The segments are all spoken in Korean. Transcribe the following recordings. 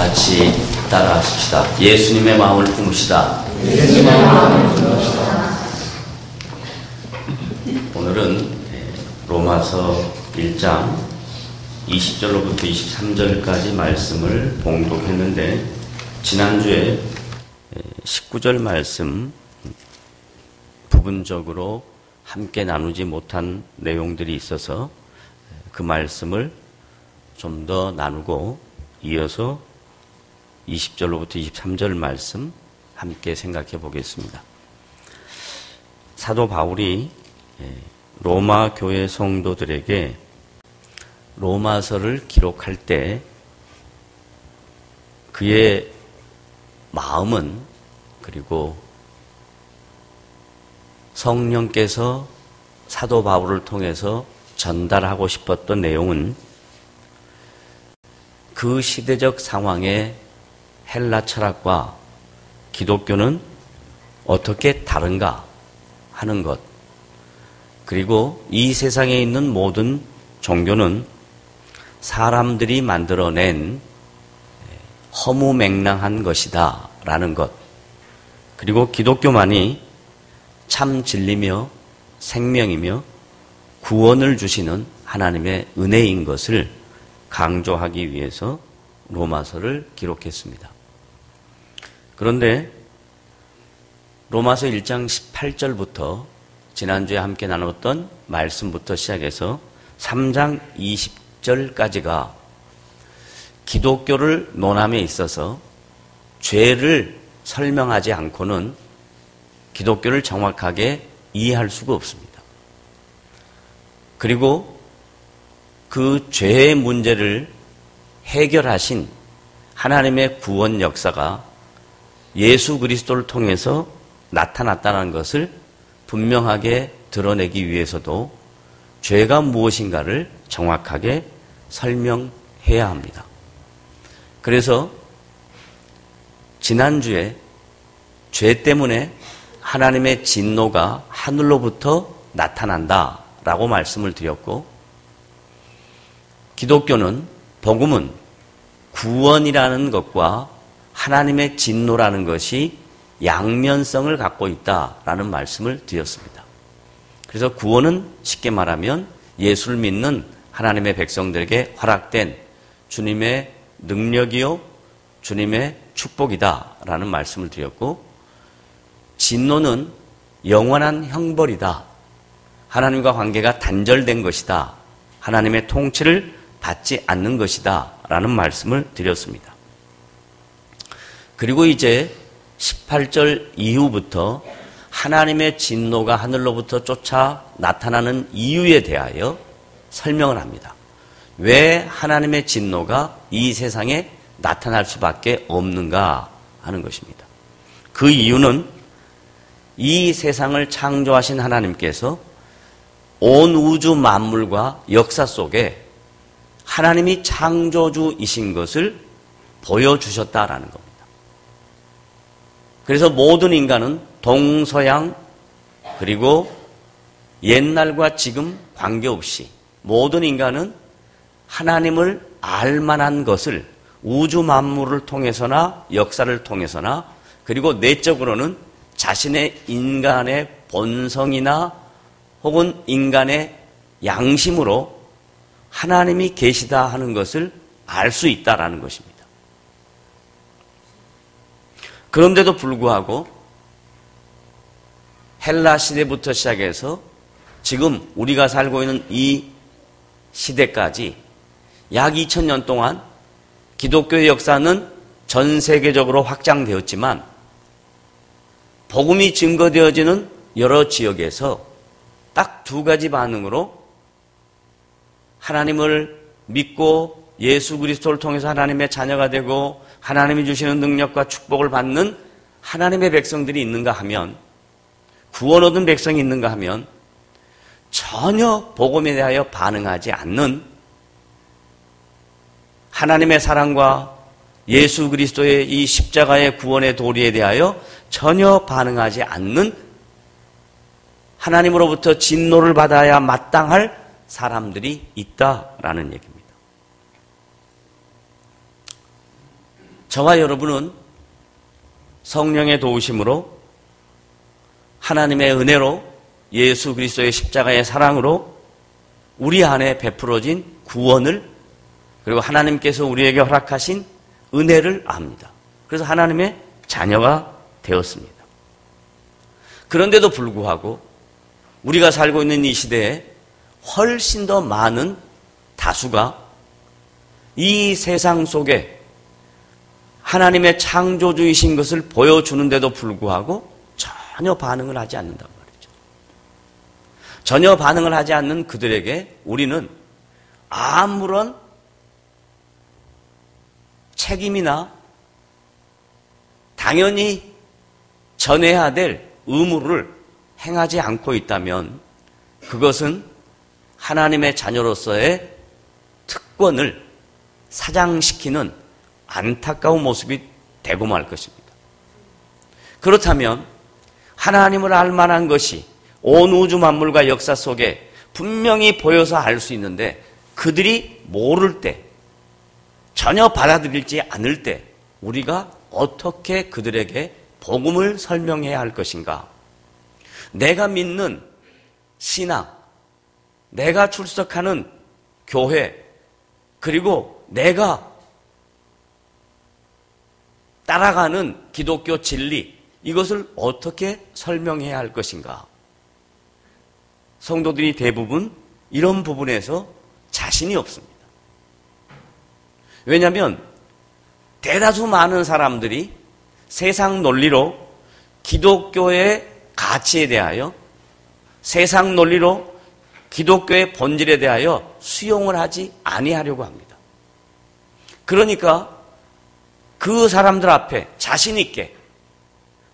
같이 따라하십시다. 예수님의 마음을 품으시다. 예수님의 마음을 품으시다. 오늘은 로마서 1장 20절로부터 23절까지 말씀을 봉독했는데, 지난주에 19절 말씀 부분적으로 함께 나누지 못한 내용들이 있어서 그 말씀을 좀 더 나누고 이어서 20절로부터 23절 말씀 함께 생각해 보겠습니다. 사도 바울이 로마 교회 성도들에게 로마서를 기록할 때 그의 마음은, 그리고 성령께서 사도 바울을 통해서 전달하고 싶었던 내용은 그 시대적 상황의 헬라 철학과 기독교는 어떻게 다른가 하는 것, 그리고 이 세상에 있는 모든 종교는 사람들이 만들어낸 허무맹랑한 것이다 라는 것, 그리고 기독교만이 참 진리며 생명이며 구원을 주시는 하나님의 은혜인 것을 강조하기 위해서 로마서를 기록했습니다. 그런데 로마서 1장 18절부터 지난주에 함께 나눴던 말씀부터 시작해서 3장 20절까지가 기독교를 논함에 있어서 죄를 설명하지 않고는 기독교를 정확하게 이해할 수가 없습니다. 그리고 그 죄의 문제를 해결하신 하나님의 구원 역사가 예수 그리스도를 통해서 나타났다는 것을 분명하게 드러내기 위해서도 죄가 무엇인가를 정확하게 설명해야 합니다. 그래서 지난주에 죄 때문에 하나님의 진노가 하늘로부터 나타난다라고 말씀을 드렸고, 기독교는, 복음은 구원이라는 것과 하나님의 진노라는 것이 양면성을 갖고 있다라는 말씀을 드렸습니다. 그래서 구원은 쉽게 말하면 예수를 믿는 하나님의 백성들에게 허락된 주님의 능력이요 주님의 축복이다라는 말씀을 드렸고, 진노는 영원한 형벌이다. 하나님과 관계가 단절된 것이다. 하나님의 통치를 받지 않는 것이다 라는 말씀을 드렸습니다. 그리고 이제 18절 이후부터 하나님의 진노가 하늘로부터 쫓아 나타나는 이유에 대하여 설명을 합니다. 왜 하나님의 진노가 이 세상에 나타날 수밖에 없는가 하는 것입니다. 그 이유는 이 세상을 창조하신 하나님께서 온 우주 만물과 역사 속에 하나님이 창조주이신 것을 보여주셨다라는 겁니다. 그래서 모든 인간은 동서양, 그리고 옛날과 지금 관계없이 모든 인간은 하나님을 알만한 것을 우주 만물을 통해서나 역사를 통해서나, 그리고 내적으로는 자신의 인간의 본성이나 혹은 인간의 양심으로 하나님이 계시다 하는 것을 알 수 있다라는 것입니다. 그런데도 불구하고 헬라 시대부터 시작해서 지금 우리가 살고 있는 이 시대까지 약 2000년 동안 기독교의 역사는 전 세계적으로 확장되었지만, 복음이 증거되어지는 여러 지역에서 딱 두 가지 반응으로 하나님을 믿고 예수 그리스도를 통해서 하나님의 자녀가 되고 하나님이 주시는 능력과 축복을 받는 하나님의 백성들이 있는가 하면, 구원 얻은 백성이 있는가 하면 전혀 복음에 대하여 반응하지 않는, 하나님의 사랑과 예수 그리스도의 이 십자가의 구원의 도리에 대하여 전혀 반응하지 않는, 하나님으로부터 진노를 받아야 마땅할 사람들이 있다라는 얘기입니다. 저와 여러분은 성령의 도우심으로 하나님의 은혜로 예수 그리스도의 십자가의 사랑으로 우리 안에 베풀어진 구원을 그리고 하나님께서 우리에게 허락하신 은혜를 압니다. 그래서 하나님의 자녀가 되었습니다. 그런데도 불구하고 우리가 살고 있는 이 시대에 훨씬 더 많은 다수가 이 세상 속에 하나님의 창조주이신 것을 보여주는데도 불구하고 전혀 반응을 하지 않는단 말이죠. 전혀 반응을 하지 않는 그들에게 우리는 아무런 책임이나 당연히 전해야 될 의무를 행하지 않고 있다면 그것은 하나님의 자녀로서의 특권을 사장시키는 안타까운 모습이 되고 말 것입니다. 그렇다면 하나님을 알 만한 것이 온 우주 만물과 역사 속에 분명히 보여서 알 수 있는데 그들이 모를 때, 전혀 받아들이지 않을 때 우리가 어떻게 그들에게 복음을 설명해야 할 것인가? 내가 믿는 신앙, 내가 출석하는 교회, 그리고 내가 따라가는 기독교 진리, 이것을 어떻게 설명해야 할 것인가? 성도들이 대부분 이런 부분에서 자신이 없습니다. 왜냐하면 대다수 많은 사람들이 세상 논리로 기독교의 가치에 대하여, 세상 논리로 기독교의 본질에 대하여 수용을 하지 아니하려고 합니다. 그러니까 그 사람들 앞에 자신 있게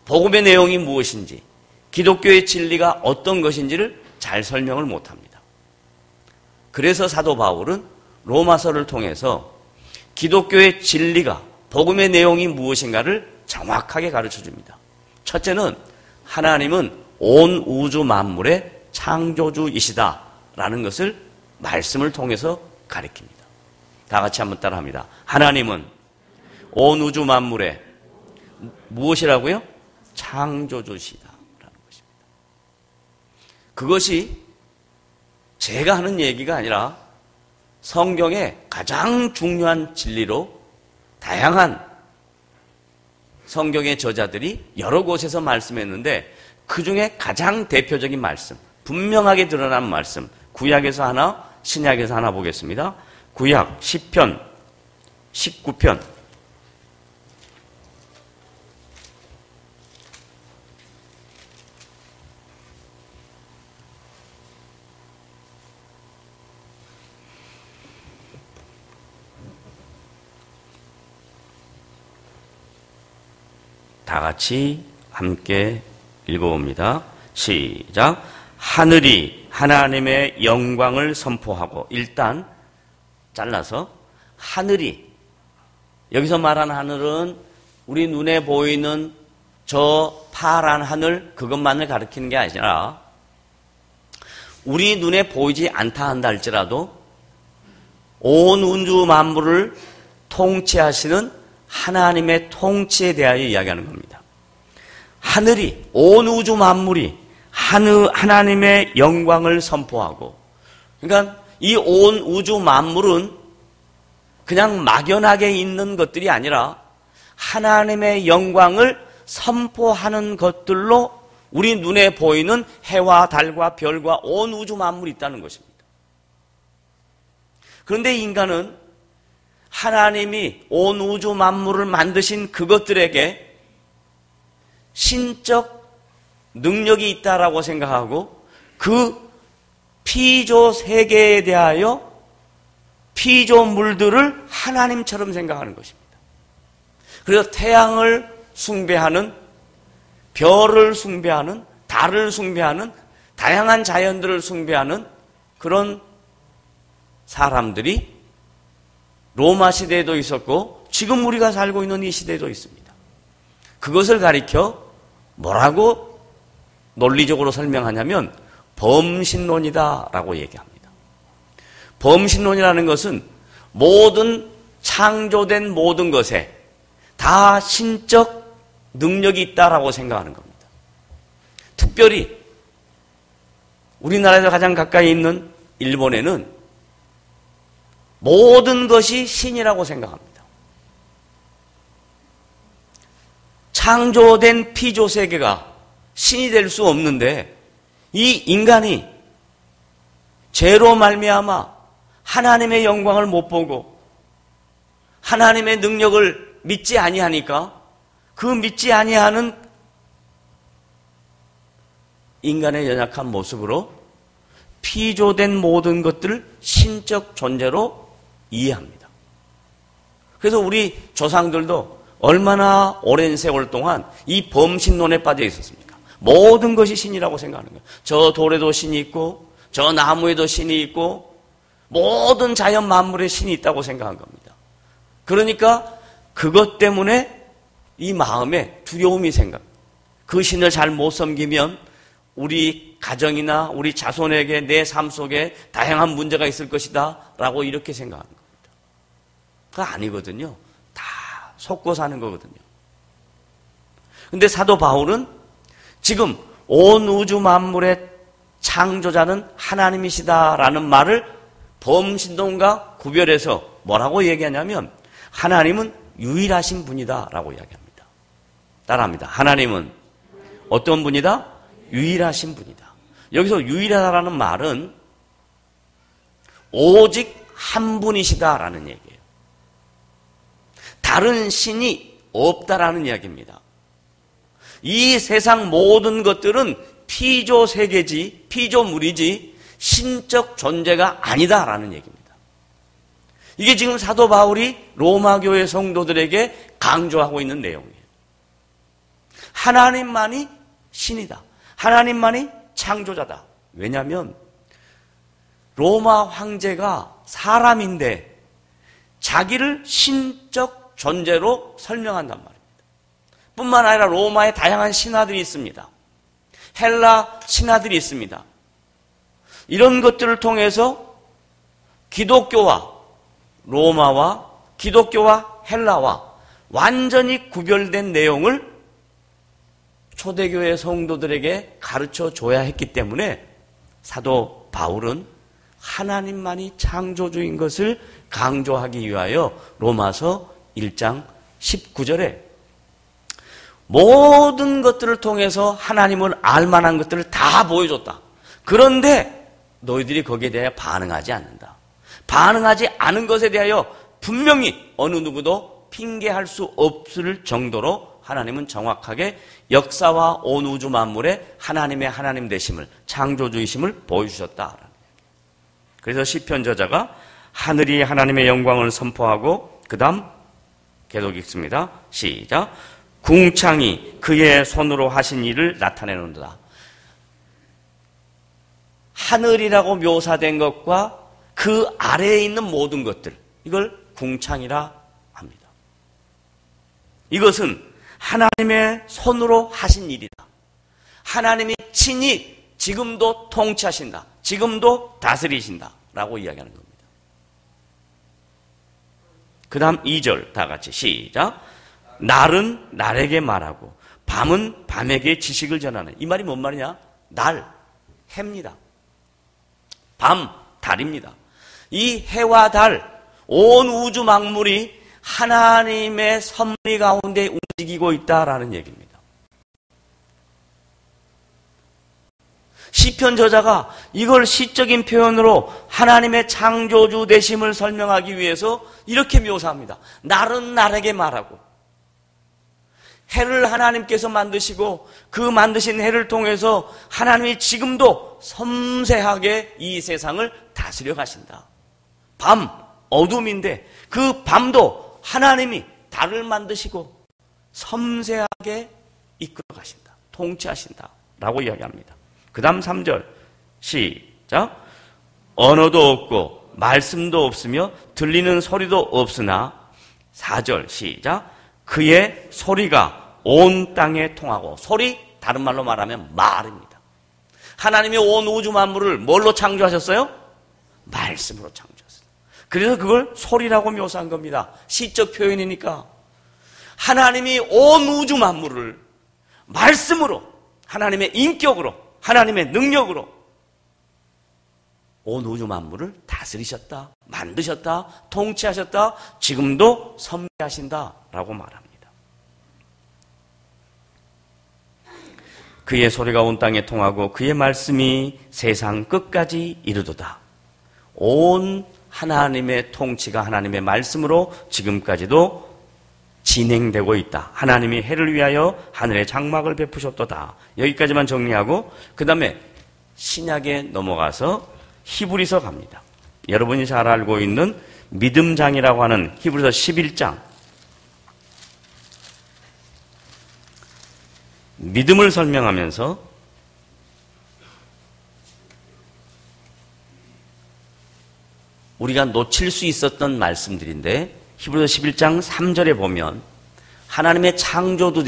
복음의 내용이 무엇인지, 기독교의 진리가 어떤 것인지를 잘 설명을 못합니다. 그래서 사도 바울은 로마서를 통해서 기독교의 진리가, 복음의 내용이 무엇인가를 정확하게 가르쳐줍니다. 첫째는 하나님은 온 우주 만물의 창조주이시다라는 것을 말씀을 통해서 가르칩니다. 다 같이 한번 따라합니다. 하나님은 온 우주 만물의 무엇이라고요? 창조주시다라는 것입니다. 그것이 제가 하는 얘기가 아니라 성경의 가장 중요한 진리로 다양한 성경의 저자들이 여러 곳에서 말씀했는데 그 중에 가장 대표적인 말씀, 분명하게 드러난 말씀, 구약에서 하나, 신약에서 하나 보겠습니다. 구약 10편, 19편. 다 같이 함께 읽어봅니다. 시작. 하늘이 하나님의 영광을 선포하고, 일단 잘라서 하늘이, 여기서 말하는 하늘은 우리 눈에 보이는 저 파란 하늘, 그것만을 가리키는 게 아니라 우리 눈에 보이지 않다 한다 할지라도 온 우주 만물을 통치하시는 하나님의 통치에 대하여 이야기하는 겁니다. 하늘이, 온 우주 만물이 하나님의 영광을 선포하고, 그러니까 이 온 우주 만물은 그냥 막연하게 있는 것들이 아니라 하나님의 영광을 선포하는 것들로 우리 눈에 보이는 해와 달과 별과 온 우주 만물이 있다는 것입니다. 그런데 인간은 하나님이 온 우주 만물을 만드신 그것들에게 신적 능력이 있다라고 생각하고 그 피조 세계에 대하여 피조물들을 하나님처럼 생각하는 것입니다. 그래서 태양을 숭배하는, 별을 숭배하는, 달을 숭배하는, 다양한 자연들을 숭배하는 그런 사람들이 로마 시대에도 있었고 지금 우리가 살고 있는 이 시대에도 있습니다. 그것을 가리켜 뭐라고 논리적으로 설명하냐면 범신론이다라고 얘기합니다. 범신론이라는 것은 모든 창조된 모든 것에 다 신적 능력이 있다라고 생각하는 겁니다. 특별히 우리나라에서 가장 가까이 있는 일본에는 모든 것이 신이라고 생각합니다. 창조된 피조 세계가 신이 될 수 없는데 이 인간이 죄로 말미암아 하나님의 영광을 못 보고 하나님의 능력을 믿지 아니하니까 그 믿지 아니하는 인간의 연약한 모습으로 피조된 모든 것들을 신적 존재로 이해합니다. 그래서 우리 조상들도 얼마나 오랜 세월 동안 이 범신론에 빠져 있었습니까? 모든 것이 신이라고 생각하는 거예요. 저 돌에도 신이 있고 저 나무에도 신이 있고 모든 자연 만물에 신이 있다고 생각한 겁니다. 그러니까 그것 때문에 이 마음에 두려움이 생깁니다. 그 신을 잘 못 섬기면 우리 가정이나 우리 자손에게 내 삶 속에 다양한 문제가 있을 것이다 라고 이렇게 생각하는 겁니다. 그거 아니거든요. 다 속고 사는 거거든요. 근데 사도 바울은 지금 온 우주 만물의 창조자는 하나님이시다라는 말을 범신론과 구별해서 뭐라고 얘기하냐면 하나님은 유일하신 분이다라고 이야기합니다. 따라합니다. 하나님은 어떤 분이다? 유일하신 분이다. 여기서 유일하다라는 말은 오직 한 분이시다라는 얘기예요. 다른 신이 없다라는 이야기입니다. 이 세상 모든 것들은 피조 세계지, 피조물이지 신적 존재가 아니다라는 얘기입니다. 이게 지금 사도 바울이 로마 교회 성도들에게 강조하고 있는 내용이에요. 하나님만이 신이다. 하나님만이 창조자다. 왜냐하면 로마 황제가 사람인데 자기를 신적 존재로 설명한단 말입니다. 뿐만 아니라 로마에 다양한 신화들이 있습니다. 헬라 신화들이 있습니다. 이런 것들을 통해서 기독교와 로마와 기독교와 헬라와 완전히 구별된 내용을 초대교회 성도들에게 가르쳐 줘야 했기 때문에 사도 바울은 하나님만이 창조주인 것을 강조하기 위하여 로마서 1장 19절에 모든 것들을 통해서 하나님을 알만한 것들을 다 보여줬다. 그런데 너희들이 거기에 대해 반응하지 않는다. 반응하지 않은 것에 대하여 분명히 어느 누구도 핑계할 수 없을 정도로 하나님은 정확하게 역사와 온 우주 만물에 하나님의 하나님 되심을, 창조주이심을 보여주셨다. 그래서 시편 저자가 하늘이 하나님의 영광을 선포하고 그 다음 계속 읽습니다. 시작. 궁창이 그의 손으로 하신 일을 나타내는도다. 하늘이라고 묘사된 것과 그 아래에 있는 모든 것들, 이걸 궁창이라 합니다. 이것은 하나님의 손으로 하신 일이다. 하나님이 친히 지금도 통치하신다. 지금도 다스리신다. 라고 이야기하는 겁니다. 그 다음 2절 다 같이 시작. 날은 날에게 말하고 밤은 밤에게 지식을 전하는. 이 말이 뭔 말이냐? 날, 해입니다. 밤, 달입니다. 이 해와 달, 온 우주 만물이 하나님의 섭리 가운데 움직이고 있다라는 얘기입니다. 시편 저자가 이걸 시적인 표현으로 하나님의 창조주 되심을 설명하기 위해서 이렇게 묘사합니다. 날은 날에게 말하고 해를 하나님께서 만드시고 그 만드신 해를 통해서 하나님이 지금도 섬세하게 이 세상을 다스려 가신다. 밤, 어둠인데 그 밤도 하나님이 달을 만드시고 섬세하게 이끌어 가신다. 통치하신다. 라고 이야기합니다. 그 다음 3절 시작. 언어도 없고 말씀도 없으며 들리는 소리도 없으나 4절 시작. 그의 소리가 온 땅에 통하고. 소리, 다른 말로 말하면 말입니다. 하나님이 온 우주 만물을 뭘로 창조하셨어요? 말씀으로 창조하셨어요. 그래서 그걸 소리라고 묘사한 겁니다. 시적 표현이니까. 하나님이 온 우주 만물을 말씀으로, 하나님의 인격으로, 하나님의 능력으로 온 우주 만물을 다스리셨다, 만드셨다, 통치하셨다, 지금도 섭리하신다라고 말합니다. 그의 소리가 온 땅에 통하고 그의 말씀이 세상 끝까지 이르도다. 온 하나님의 통치가 하나님의 말씀으로 지금까지도 진행되고 있다. 하나님이 해를 위하여 하늘의 장막을 베푸셨도다. 여기까지만 정리하고 그 다음에 신약에 넘어가서 히브리서 갑니다. 여러분이 잘 알고 있는 믿음장이라고 하는 히브리서 11장. 믿음을 설명하면서 우리가 놓칠 수 있었던 말씀들인데 히브리서 11장 3절에 보면 하나님의 창조주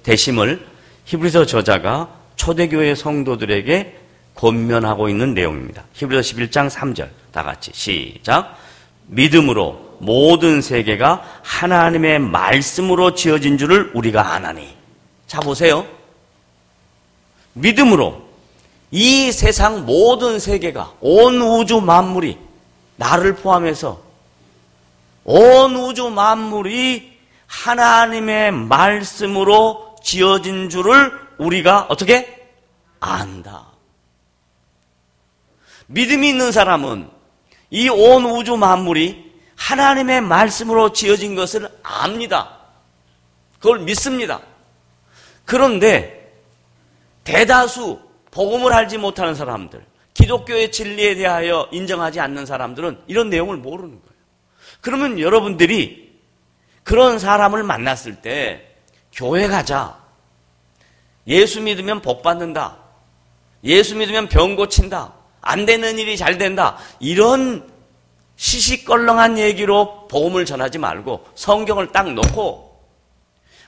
되심을 히브리서 저자가 초대교회 성도들에게 권면하고 있는 내용입니다. 히브리서 11장 3절 다 같이 시작. 믿음으로 모든 세계가 하나님의 말씀으로 지어진 줄을 우리가 아나니. 자 보세요. 믿음으로 이 세상 모든 세계가, 온 우주 만물이, 나를 포함해서 온 우주 만물이 하나님의 말씀으로 지어진 줄을 우리가 어떻게? 안다. 믿음이 있는 사람은 이 온 우주 만물이 하나님의 말씀으로 지어진 것을 압니다. 그걸 믿습니다. 그런데 대다수 복음을 알지 못하는 사람들, 기독교의 진리에 대하여 인정하지 않는 사람들은 이런 내용을 모르는 거예요. 그러면 여러분들이 그런 사람을 만났을 때 교회 가자, 예수 믿으면 복 받는다, 예수 믿으면 병 고친다, 안 되는 일이 잘 된다, 이런 시시껄렁한 얘기로 복음을 전하지 말고 성경을 딱 놓고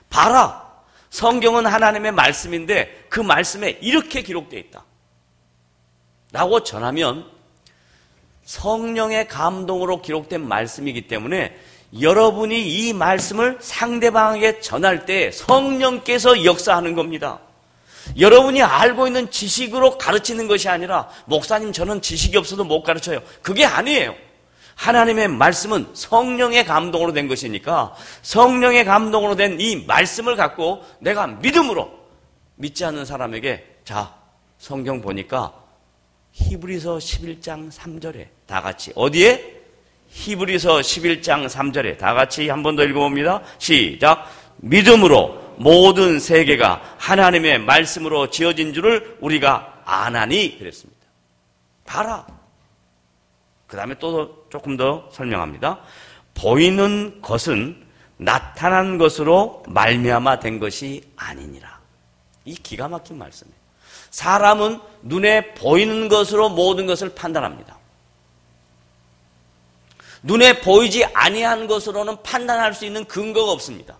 봐라, 성경은 하나님의 말씀인데 그 말씀에 이렇게 기록되어 있다 라고 전하면 성령의 감동으로 기록된 말씀이기 때문에 여러분이 이 말씀을 상대방에게 전할 때 성령께서 역사하는 겁니다. 여러분이 알고 있는 지식으로 가르치는 것이 아니라 목사님 저는 지식이 없어도 못 가르쳐요. 그게 아니에요. 하나님의 말씀은 성령의 감동으로 된 것이니까 성령의 감동으로 된 이 말씀을 갖고 내가 믿음으로, 믿지 않는 사람에게 자 성경 보니까 히브리서 11장 3절에 다 같이 어디에? 히브리서 11장 3절에 다 같이 한 번 더 읽어봅니다. 시작. 믿음으로 모든 세계가 하나님의 말씀으로 지어진 줄을 우리가 아나니 그랬습니다. 봐라. 그 다음에 또 조금 더 설명합니다. 보이는 것은 나타난 것으로 말미암아 된 것이 아니니라. 이 기가 막힌 말씀이에요. 사람은 눈에 보이는 것으로 모든 것을 판단합니다. 눈에 보이지 아니한 것으로는 판단할 수 있는 근거가 없습니다.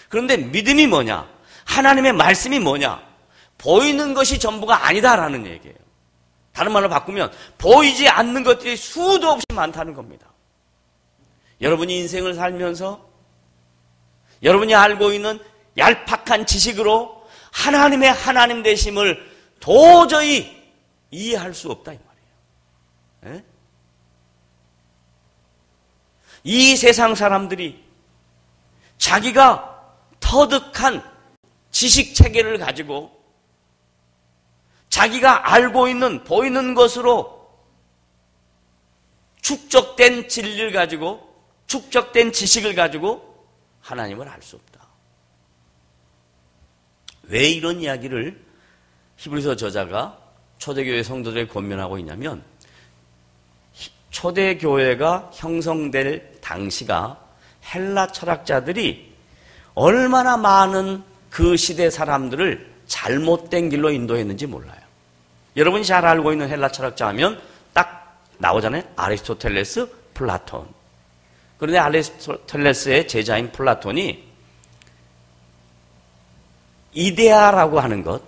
그런데 믿음이 뭐냐? 하나님의 말씀이 뭐냐? 보이는 것이 전부가 아니다라는 얘기예요. 다른 말로 바꾸면 보이지 않는 것들이 수도 없이 많다는 겁니다. 여러분이 인생을 살면서 여러분이 알고 있는 얄팍한 지식으로 하나님의 하나님 되심을 도저히 이해할 수 없다 이 말이에요. 에? 이 세상 사람들이 자기가 터득한 지식 체계를 가지고 자기가 알고 있는 보이는 것으로 축적된 진리를 가지고 축적된 지식을 가지고 하나님을 알 수 없다. 왜 이런 이야기를 히브리서 저자가 초대교회 성도들에게 권면하고 있냐면 초대교회가 형성될 당시가 헬라 철학자들이 얼마나 많은 그 시대 사람들을 잘못된 길로 인도했는지 몰라요. 여러분이 잘 알고 있는 헬라 철학자 하면 딱 나오잖아요. 아리스토텔레스, 플라톤. 그런데 아리스토텔레스의 제자인 플라톤이 이데아라고 하는 것,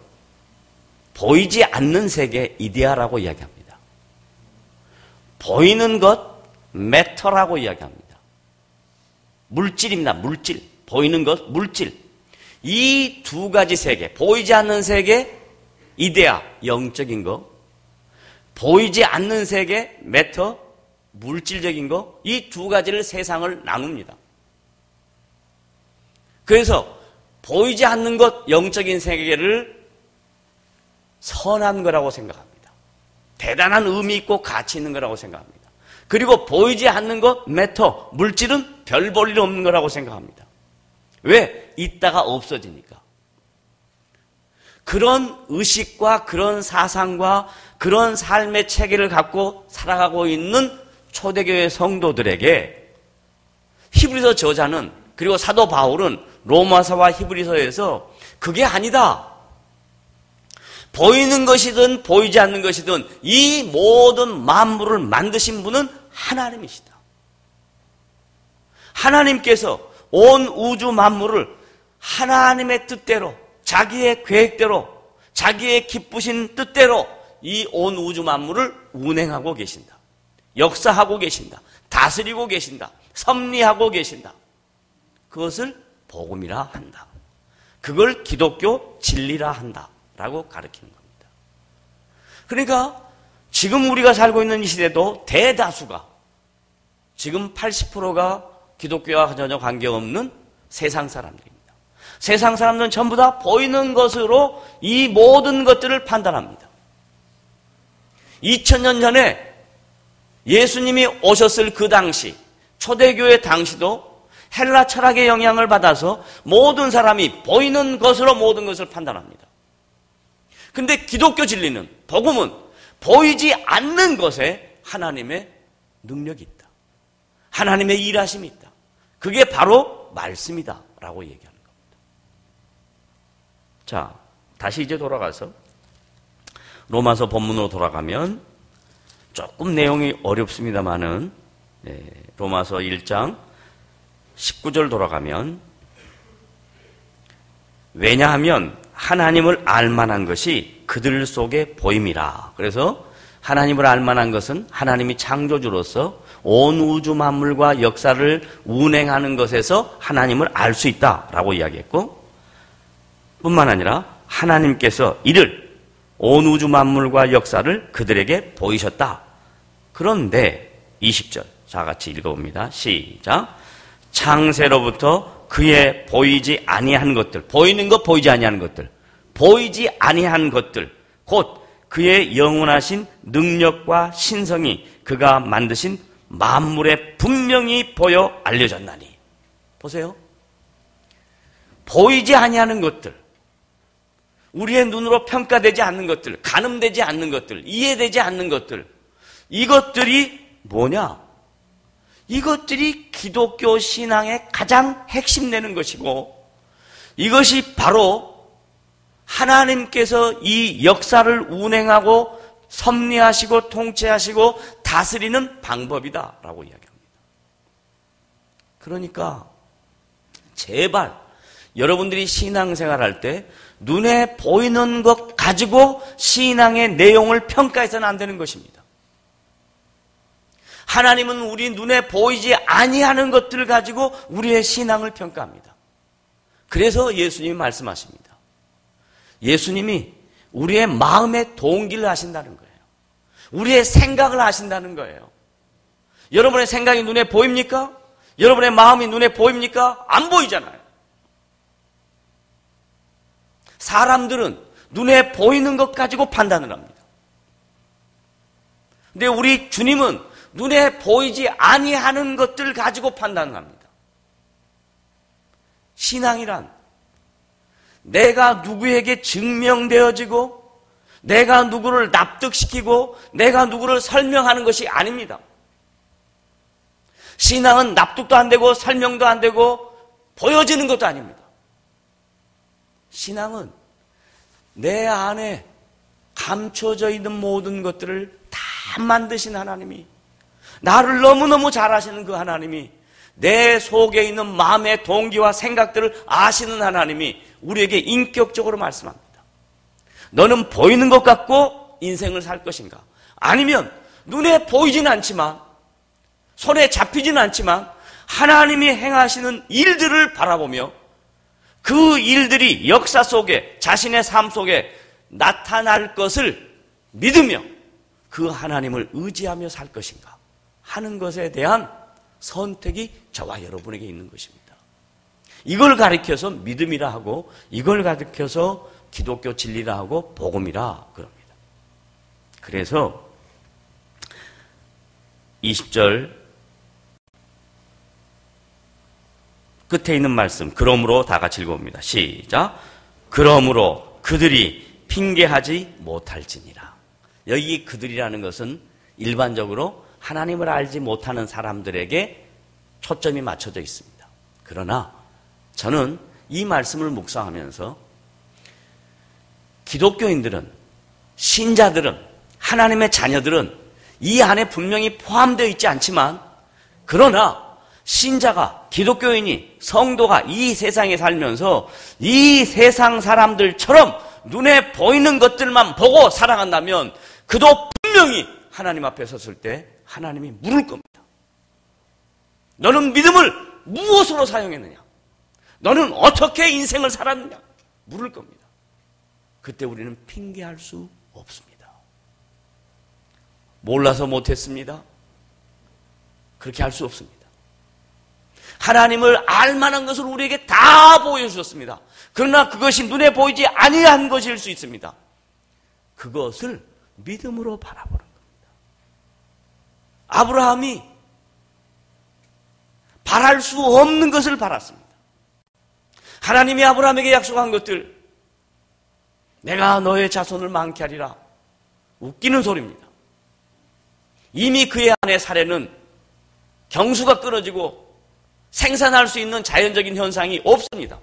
보이지 않는 세계 이데아라고 이야기합니다. 보이는 것, 매터라고 이야기합니다. 물질입니다. 물질. 보이는 것, 물질. 이 두 가지 세계, 보이지 않는 세계, 이데아, 영적인 거, 보이지 않는 세계, 매터, 물질적인 거, 이 두 가지를 세상을 나눕니다. 그래서 보이지 않는 것, 영적인 세계를 선한 거라고 생각합니다. 대단한 의미 있고 가치 있는 거라고 생각합니다. 그리고 보이지 않는 것, 매터, 물질은 별 볼 일 없는 거라고 생각합니다. 왜? 있다가 없어지니까. 그런 의식과 그런 사상과 그런 삶의 체계를 갖고 살아가고 있는 초대교회 성도들에게 히브리서 저자는, 그리고 사도 바울은 로마서와 히브리서에서 그게 아니다. 보이는 것이든 보이지 않는 것이든 이 모든 만물을 만드신 분은 하나님이시다. 하나님께서 온 우주 만물을 하나님의 뜻대로, 자기의 계획대로, 자기의 기쁘신 뜻대로 이 온 우주 만물을 운행하고 계신다. 역사하고 계신다. 다스리고 계신다. 섭리하고 계신다. 그것을 복음이라 한다. 그걸 기독교 진리라 한다. 라고 가르치는 겁니다. 그러니까 지금 우리가 살고 있는 이 시대도 대다수가, 지금 80%가 기독교와 전혀 관계없는 세상 사람들입니다. 세상 사람들은 전부 다 보이는 것으로 이 모든 것들을 판단합니다. 2000년 전에 예수님이 오셨을 그 당시, 초대교회 당시도 헬라 철학의 영향을 받아서 모든 사람이 보이는 것으로 모든 것을 판단합니다. 근데 기독교 진리는, 복음은 보이지 않는 것에 하나님의 능력이 있다. 하나님의 일하심이 있다. 그게 바로 말씀이다 라고 얘기하는 겁니다. 자, 다시 이제 돌아가서 로마서 본문으로 돌아가면 조금 내용이 어렵습니다만은, 로마서 1장 19절 돌아가면, 왜냐하면 하나님을 알만한 것이 그들 속에 보임이라. 그래서 하나님을 알만한 것은 하나님이 창조주로서 온 우주 만물과 역사를 운행하는 것에서 하나님을 알 수 있다라고 이야기했고, 뿐만 아니라 하나님께서 이를 온 우주 만물과 역사를 그들에게 보이셨다. 그런데 20절 자 같이 읽어봅니다. 시작. 창세로부터 그의 보이지 아니한 것들, 보이는 것 보이지 아니한 것들, 보이지 아니한 것들, 곧 그의 영원하신 능력과 신성이 그가 만드신 만물에 분명히 보여 알려졌나니. 보세요. 보이지 아니하는 것들, 우리의 눈으로 평가되지 않는 것들, 가늠되지 않는 것들, 이해되지 않는 것들, 이것들이 뭐냐? 이것들이 기독교 신앙의 가장 핵심되는 것이고, 이것이 바로 하나님께서 이 역사를 운행하고 섭리하시고 통치하시고 다스리는 방법이다라고 이야기합니다. 그러니까 제발 여러분들이 신앙생활할 때 눈에 보이는 것 가지고 신앙의 내용을 평가해서는 안 되는 것입니다. 하나님은 우리 눈에 보이지 아니하는 것들을 가지고 우리의 신앙을 평가합니다. 그래서 예수님이 말씀하십니다. 예수님이 우리의 마음의 동기를 아신다는 거예요. 우리의 생각을 아신다는 거예요. 여러분의 생각이 눈에 보입니까? 여러분의 마음이 눈에 보입니까? 안 보이잖아요. 사람들은 눈에 보이는 것 가지고 판단을 합니다. 근데 우리 주님은 눈에 보이지 아니하는 것들 가지고 판단을 합니다. 신앙이란 내가 누구에게 증명되어지고 내가 누구를 납득시키고 내가 누구를 설명하는 것이 아닙니다. 신앙은 납득도 안 되고 설명도 안 되고 보여지는 것도 아닙니다. 신앙은 내 안에 감춰져 있는 모든 것들을 다 만드신 하나님이, 나를 너무너무 잘 아시는 그 하나님이, 내 속에 있는 마음의 동기와 생각들을 아시는 하나님이 우리에게 인격적으로 말씀합니다. 너는 보이는 것 같고 인생을 살 것인가? 아니면 눈에 보이진 않지만, 손에 잡히진 않지만 하나님이 행하시는 일들을 바라보며 그 일들이 역사 속에 자신의 삶 속에 나타날 것을 믿으며 그 하나님을 의지하며 살 것인가 하는 것에 대한 선택이 저와 여러분에게 있는 것입니다. 이걸 가리켜서 믿음이라 하고 이걸 가리켜서 기독교 진리라 하고 복음이라 그럽니다. 그래서 20절 끝에 있는 말씀, 그러므로 다 같이 읽어봅니다. 시작. 그러므로 그들이 핑계하지 못할지니라. 여기 그들이라는 것은 일반적으로 하나님을 알지 못하는 사람들에게 초점이 맞춰져 있습니다. 그러나 저는 이 말씀을 묵상하면서 기독교인들은, 신자들은, 하나님의 자녀들은 이 안에 분명히 포함되어 있지 않지만, 그러나 신자가, 기독교인이, 성도가 이 세상에 살면서 이 세상 사람들처럼 눈에 보이는 것들만 보고 살아간다면 그도 분명히 하나님 앞에 섰을 때 하나님이 물을 겁니다. 너는 믿음을 무엇으로 사용했느냐? 너는 어떻게 인생을 살았느냐? 물을 겁니다. 그때 우리는 핑계할 수 없습니다. 몰라서 못했습니다. 그렇게 할 수 없습니다. 하나님을 알만한 것을 우리에게 다 보여주셨습니다. 그러나 그것이 눈에 보이지 아니한 것일 수 있습니다. 그것을 믿음으로 바라보는 겁니다. 아브라함이 바랄 수 없는 것을 바랐습니다. 하나님이 아브라함에게 약속한 것들, 내가 너의 자손을 많게 하리라. 웃기는 소리입니다. 이미 그의 아내 사례는 경수가 끊어지고 생산할 수 있는 자연적인 현상이 없습니다.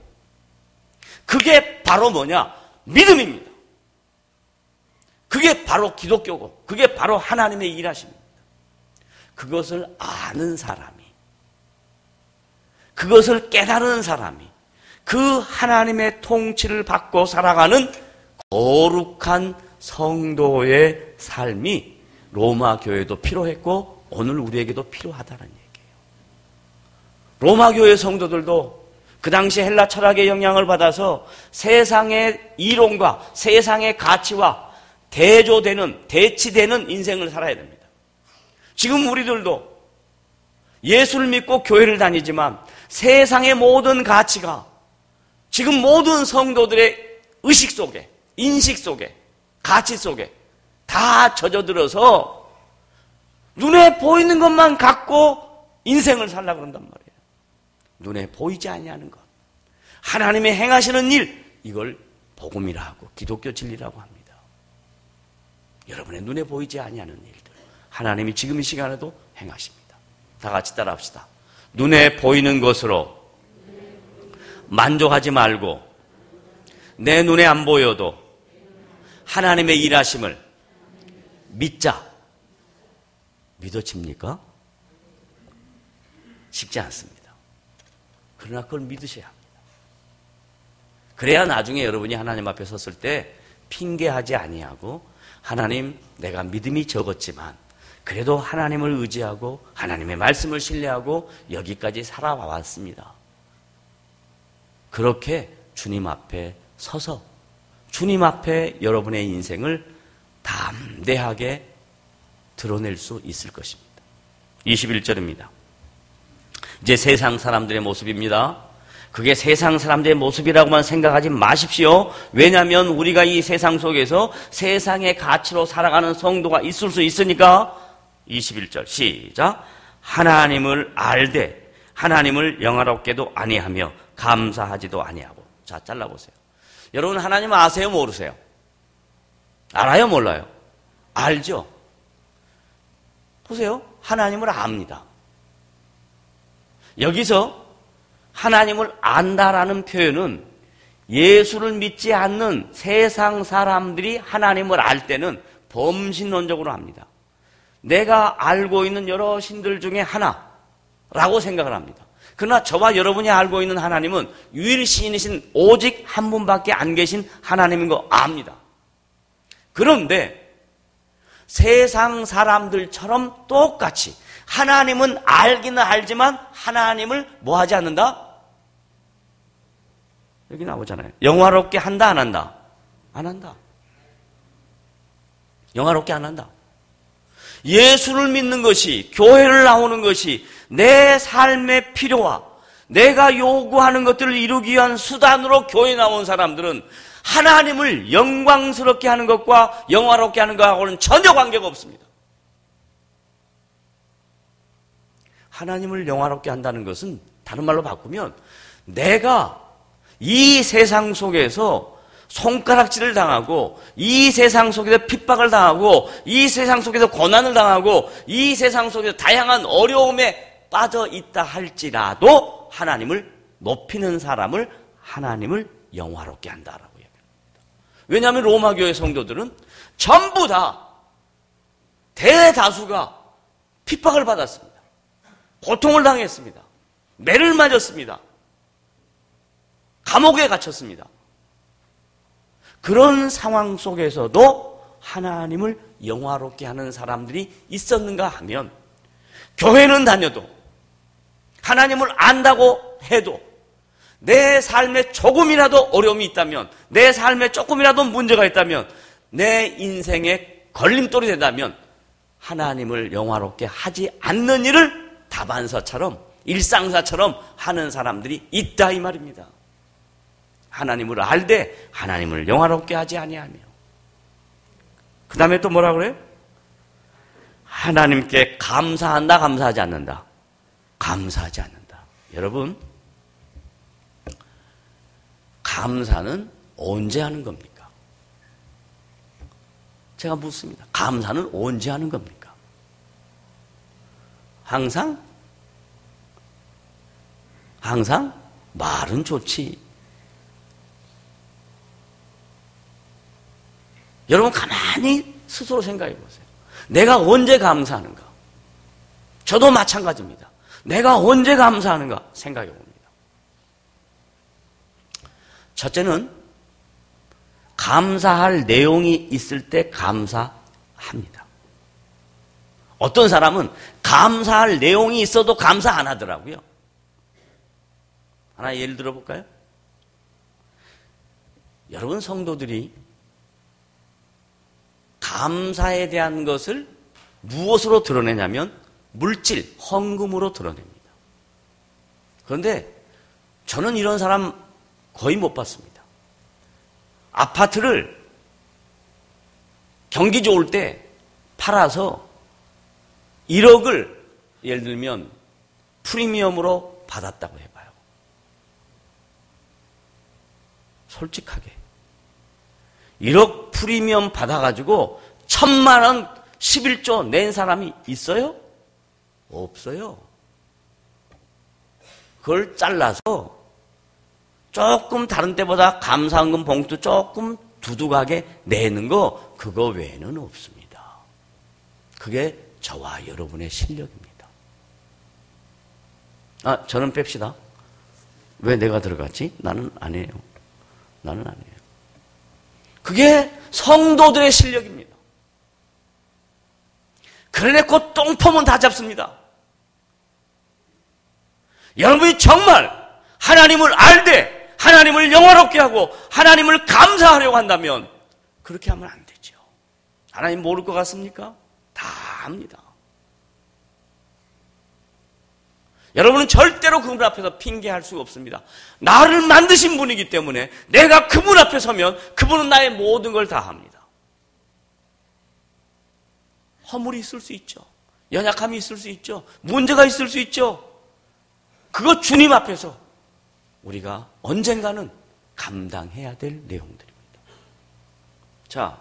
그게 바로 뭐냐? 믿음입니다. 그게 바로 기독교고 그게 바로 하나님의 일하십니다. 그것을 아는 사람이, 그것을 깨달은 사람이 그 하나님의 통치를 받고 살아가는 거룩한 성도의 삶이 로마 교회도 필요했고 오늘 우리에게도 필요하다는 얘기예요. 로마 교회 성도들도 그 당시 헬라 철학의 영향을 받아서 세상의 이론과 세상의 가치와 대조되는, 대치되는 인생을 살아야 됩니다. 지금 우리들도 예수를 믿고 교회를 다니지만 세상의 모든 가치가 지금 모든 성도들의 의식 속에, 인식 속에, 가치 속에 다 젖어들어서 눈에 보이는 것만 갖고 인생을 살려고 그런단 말이에요. 눈에 보이지 아니하는 것, 하나님의 행하시는 일, 이걸 복음이라 하고 기독교 진리라고 합니다. 여러분의 눈에 보이지 아니하는 일들, 하나님이 지금 이 시간에도 행하십니다. 다 같이 따라합시다. 눈에 보이는 것으로 만족하지 말고 내 눈에 안 보여도 하나님의 일하심을 믿자. 믿어집니까? 쉽지 않습니다. 그러나 그걸 믿으셔야 합니다. 그래야 나중에 여러분이 하나님 앞에 섰을 때 핑계하지 아니하고, 하나님, 내가 믿음이 적었지만 그래도 하나님을 의지하고 하나님의 말씀을 신뢰하고 여기까지 살아왔습니다. 그렇게 주님 앞에 서서 주님 앞에 여러분의 인생을 담대하게 드러낼 수 있을 것입니다. 21절입니다. 이제 세상 사람들의 모습입니다. 그게 세상 사람들의 모습이라고만 생각하지 마십시오. 왜냐하면 우리가 이 세상 속에서 세상의 가치로 살아가는 성도가 있을 수 있으니까. 21절 시작. 하나님을 알되 하나님을 영화롭게도 아니하며 감사하지도 아니하고. 자, 잘라보세요. 여러분 하나님 아세요? 모르세요? 알아요? 몰라요? 알죠? 보세요. 하나님을 압니다. 여기서 하나님을 안다라는 표현은 예수를 믿지 않는 세상 사람들이 하나님을 알 때는 범신론적으로 합니다. 내가 알고 있는 여러 신들 중에 하나라고 생각을 합니다. 그러나 저와 여러분이 알고 있는 하나님은 유일신이신 오직 한 분밖에 안 계신 하나님인 거 압니다. 그런데 세상 사람들처럼 똑같이 하나님은 알기는 알지만 하나님을 뭐 하지 않는다? 여기 나오잖아요. 영화롭게 한다, 안 한다? 안 한다. 영화롭게 안 한다. 예수를 믿는 것이, 교회를 나오는 것이 내 삶의 필요와 내가 요구하는 것들을 이루기 위한 수단으로 교회에 나온 사람들은 하나님을 영광스럽게 하는 것과 영화롭게 하는 것하고는 전혀 관계가 없습니다. 하나님을 영화롭게 한다는 것은 다른 말로 바꾸면 내가 이 세상 속에서 손가락질을 당하고 이 세상 속에서 핍박을 당하고 이 세상 속에서 고난을 당하고 이 세상 속에서 다양한 어려움에 빠져 있다 할지라도 하나님을 높이는 사람을 하나님을 영화롭게 한다라고 얘기합니다. 왜냐하면 로마 교회 성도들은 전부 다 대다수가 핍박을 받았습니다. 고통을 당했습니다. 매를 맞았습니다. 감옥에 갇혔습니다. 그런 상황 속에서도 하나님을 영화롭게 하는 사람들이 있었는가 하면 교회는 다녀도 하나님을 안다고 해도 내 삶에 조금이라도 어려움이 있다면 내 삶에 조금이라도 문제가 있다면 내 인생에 걸림돌이 된다면 하나님을 영화롭게 하지 않는 일을 다반사처럼 일상사처럼 하는 사람들이 있다 이 말입니다. 하나님을 알되 하나님을 영화롭게 하지 아니하며 그 다음에 또 뭐라 그래요? 하나님께 감사한다 감사하지 않는다? 감사하지 않는다. 여러분 감사는 언제 하는 겁니까? 제가 묻습니다. 감사는 언제 하는 겁니까? 항상? 말은 좋지. 여러분 가만히 스스로 생각해 보세요. 내가 언제 감사하는가? 저도 마찬가지입니다. 내가 언제 감사하는가 생각해 봅니다. 첫째는 감사할 내용이 있을 때 감사합니다. 어떤 사람은 감사할 내용이 있어도 감사 안 하더라고요. 하나 예를 들어볼까요? 여러분 성도들이 감사에 대한 것을 무엇으로 드러내냐면 물질, 헌금으로 드러냅니다. 그런데 저는 이런 사람 거의 못 봤습니다. 아파트를 경기 좋을 때 팔아서 1억을 예를 들면 프리미엄으로 받았다고 해봐요. 솔직하게 1억 프리미엄 받아가지고 1,000만 원 11조 낸 사람이 있어요? 없어요. 그걸 잘라서 조금 다른 때보다 감사헌금 봉투 조금 두둑하게 내는 거 그거 외에는 없습니다. 그게 저와 여러분의 실력입니다. 저는 뺍시다. 왜 내가 들어갔지? 나는 아니에요. 그게 성도들의 실력입니다. 그래놓고 똥폼은 다 잡습니다. 여러분이 정말 하나님을 알되 하나님을 영화롭게 하고 하나님을 감사하려고 한다면 그렇게 하면 안 되죠. 하나님 모를 것 같습니까? 다 압니다. 여러분은 절대로 그분 앞에서 핑계할 수가 없습니다. 나를 만드신 분이기 때문에 내가 그분 앞에 서면 그분은 나의 모든 걸 다 합니다. 허물이 있을 수 있죠. 연약함이 있을 수 있죠. 문제가 있을 수 있죠. 그거 주님 앞에서 우리가 언젠가는 감당해야 될 내용들입니다. 자,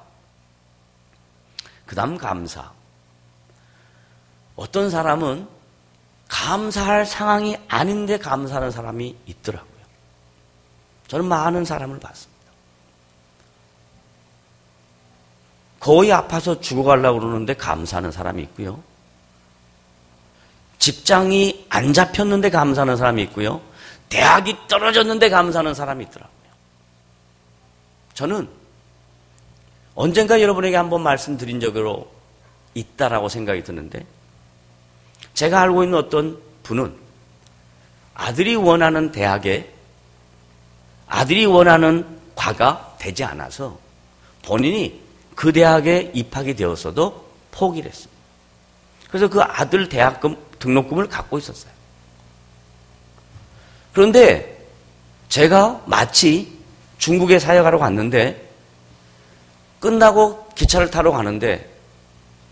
그 다음 감사. 어떤 사람은 감사할 상황이 아닌데 감사하는 사람이 있더라고요. 저는 많은 사람을 봤습니다. 거의 아파서 죽어가려고 그러는데 감사하는 사람이 있고요. 직장이 안 잡혔는데 감사하는 사람이 있고요. 대학이 떨어졌는데 감사하는 사람이 있더라고요. 저는 언젠가 여러분에게 한번 말씀드린 적으로 있다라고 생각이 드는데 제가 알고 있는 어떤 분은 아들이 원하는 대학에 아들이 원하는 과가 되지 않아서 본인이 그 대학에 입학이 되었어도 포기를 했습니다. 그래서 그 아들 대학금 등록금을 갖고 있었어요. 그런데 제가 마치 중국에 사역하러 갔는데 끝나고 기차를 타러 가는데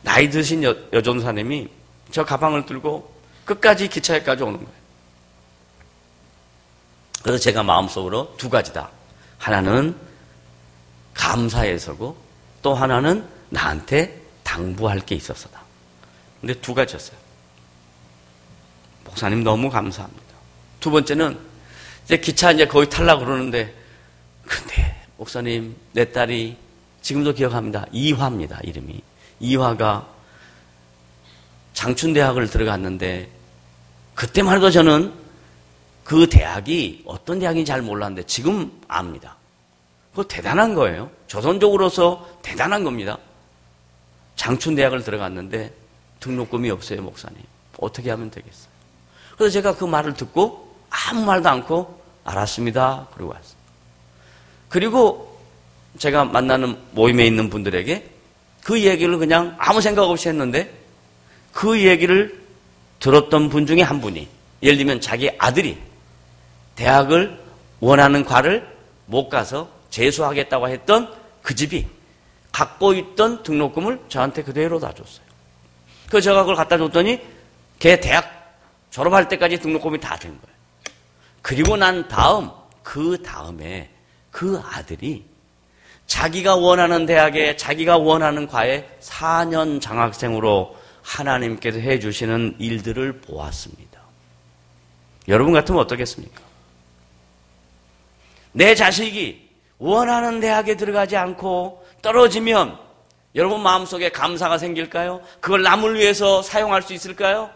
나이 드신 여전사님이 저 가방을 들고 끝까지 기차에까지 오는 거예요. 그래서 제가 마음속으로 두 가지다. 하나는 감사해서고 또 하나는 나한테 당부할 게 있어서다. 근데 두 가지였어요. 목사님 너무 감사합니다. 두 번째는 이제 기차 이제 거의 타려고 그러는데 근데 목사님 내 딸이 지금도 기억합니다. 이화입니다. 이름이. 이화가 장춘대학을 들어갔는데 그때만 해도 저는 그 대학이 어떤 대학인지 잘 몰랐는데 지금 압니다. 그거 대단한 거예요. 조선족으로서 대단한 겁니다. 장춘대학을 들어갔는데 등록금이 없어요, 목사님. 어떻게 하면 되겠어요? 그래서 제가 그 말을 듣고 아무 말도 않고 알았습니다. 그러고 왔어요. 그리고 제가 만나는 모임에 있는 분들에게 그 얘기를 그냥 아무 생각 없이 했는데 그 얘기를 들었던 분 중에 한 분이 예를 들면 자기 아들이 대학을 원하는 과를 못 가서 재수하겠다고 했던 그 집이 갖고 있던 등록금을 저한테 그대로 다 줬어요. 그래서 제가 그걸 갖다 줬더니 걔 대학 졸업할 때까지 등록금이 다 된 거예요. 그리고 난 그 다음에 그 아들이 자기가 원하는 대학에 자기가 원하는 과에 4년 장학생으로 하나님께서 해주시는 일들을 보았습니다. 여러분 같으면 어떻겠습니까? 내 자식이 원하는 대학에 들어가지 않고 떨어지면 여러분 마음속에 감사가 생길까요? 그걸 남을 위해서 사용할 수 있을까요?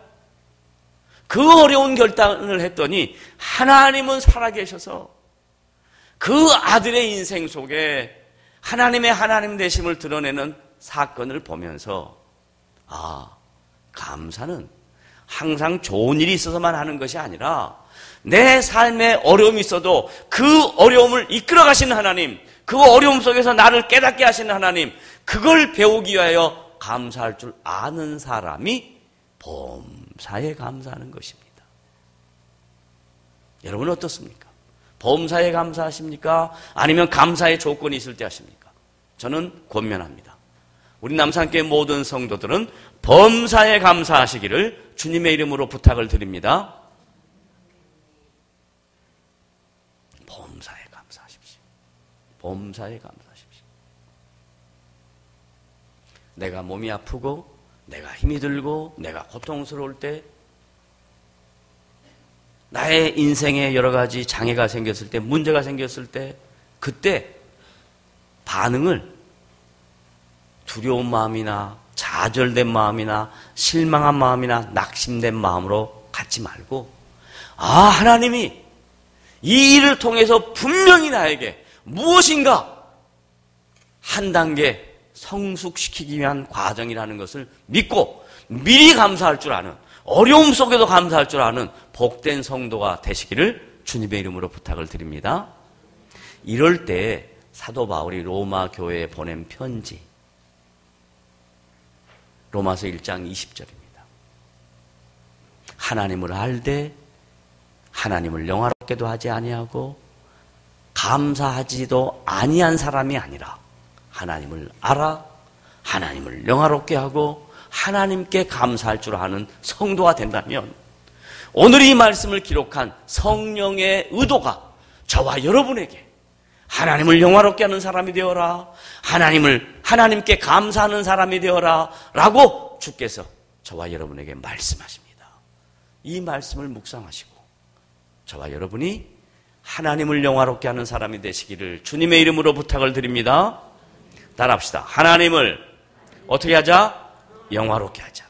그 어려운 결단을 했더니 하나님은 살아계셔서 그 아들의 인생 속에 하나님의 하나님 되심을 드러내는 사건을 보면서 감사는 항상 좋은 일이 있어서만 하는 것이 아니라 내 삶에 어려움이 있어도 그 어려움을 이끌어 가시는 하나님, 그 어려움 속에서 나를 깨닫게 하시는 하나님, 그걸 배우기 위하여 감사할 줄 아는 사람이 범사에 감사하는 것입니다. 여러분은 어떻습니까? 범사에 감사하십니까? 아니면 감사의 조건이 있을 때 하십니까? 저는 권면합니다. 우리 남산교회 모든 성도들은 범사에 감사하시기를 주님의 이름으로 부탁을 드립니다. 범사에 감사하십시오. 범사에 감사하십시오. 내가 몸이 아프고 내가 힘이 들고 내가 고통스러울 때 나의 인생에 여러 가지 장애가 생겼을 때 문제가 생겼을 때 그때 반응을 두려운 마음이나 좌절된 마음이나 실망한 마음이나 낙심된 마음으로 갖지 말고 하나님이 이 일을 통해서 분명히 나에게 무엇인가 한 단계 성숙시키기 위한 과정이라는 것을 믿고 미리 감사할 줄 아는 어려움 속에도 감사할 줄 아는 복된 성도가 되시기를 주님의 이름으로 부탁을 드립니다. 이럴 때 사도 바울이 로마 교회에 보낸 편지 로마서 1장 20절입니다. 하나님을 알되 하나님을 영화롭게도 하지 아니하고 감사하지도 아니한 사람이 아니라 하나님을 알아 하나님을 영화롭게 하고 하나님께 감사할 줄 아는 성도가 된다면 오늘 이 말씀을 기록한 성령의 의도가 저와 여러분에게 하나님을 영화롭게 하는 사람이 되어라 하나님께 감사하는 사람이 되어라 라고 주께서 저와 여러분에게 말씀하십니다. 이 말씀을 묵상하시고 저와 여러분이 하나님을 영화롭게 하는 사람이 되시기를 주님의 이름으로 부탁을 드립니다. 따라합시다. 하나님을 어떻게 하자? 영화롭게 하자.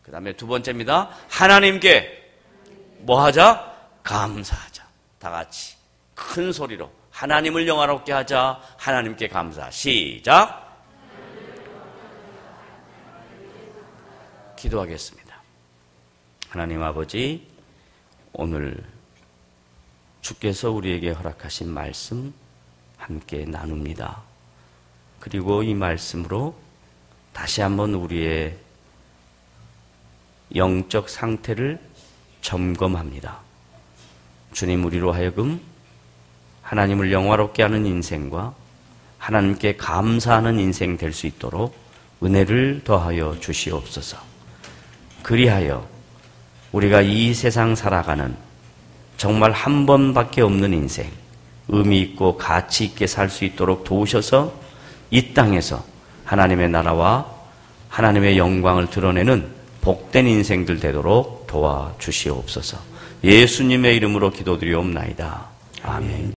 그 다음에 두 번째입니다. 하나님께 뭐 하자? 감사하자. 다 같이 큰 소리로 하나님을 영화롭게 하자. 하나님께 감사. 시작. 기도하겠습니다. 하나님 아버지, 오늘 주께서 우리에게 허락하신 말씀 함께 나눕니다. 그리고 이 말씀으로 다시 한번 우리의 영적 상태를 점검합니다. 주님, 우리로 하여금 하나님을 영화롭게 하는 인생과 하나님께 감사하는 인생 될 수 있도록 은혜를 더하여 주시옵소서. 그리하여 우리가 이 세상 살아가는 정말 한 번밖에 없는 인생, 의미 있고 가치 있게 살 수 있도록 도우셔서 이 땅에서 하나님의 나라와 하나님의 영광을 드러내는 복된 인생들 되도록 도와주시옵소서. 예수님의 이름으로 기도드리옵나이다. 아멘.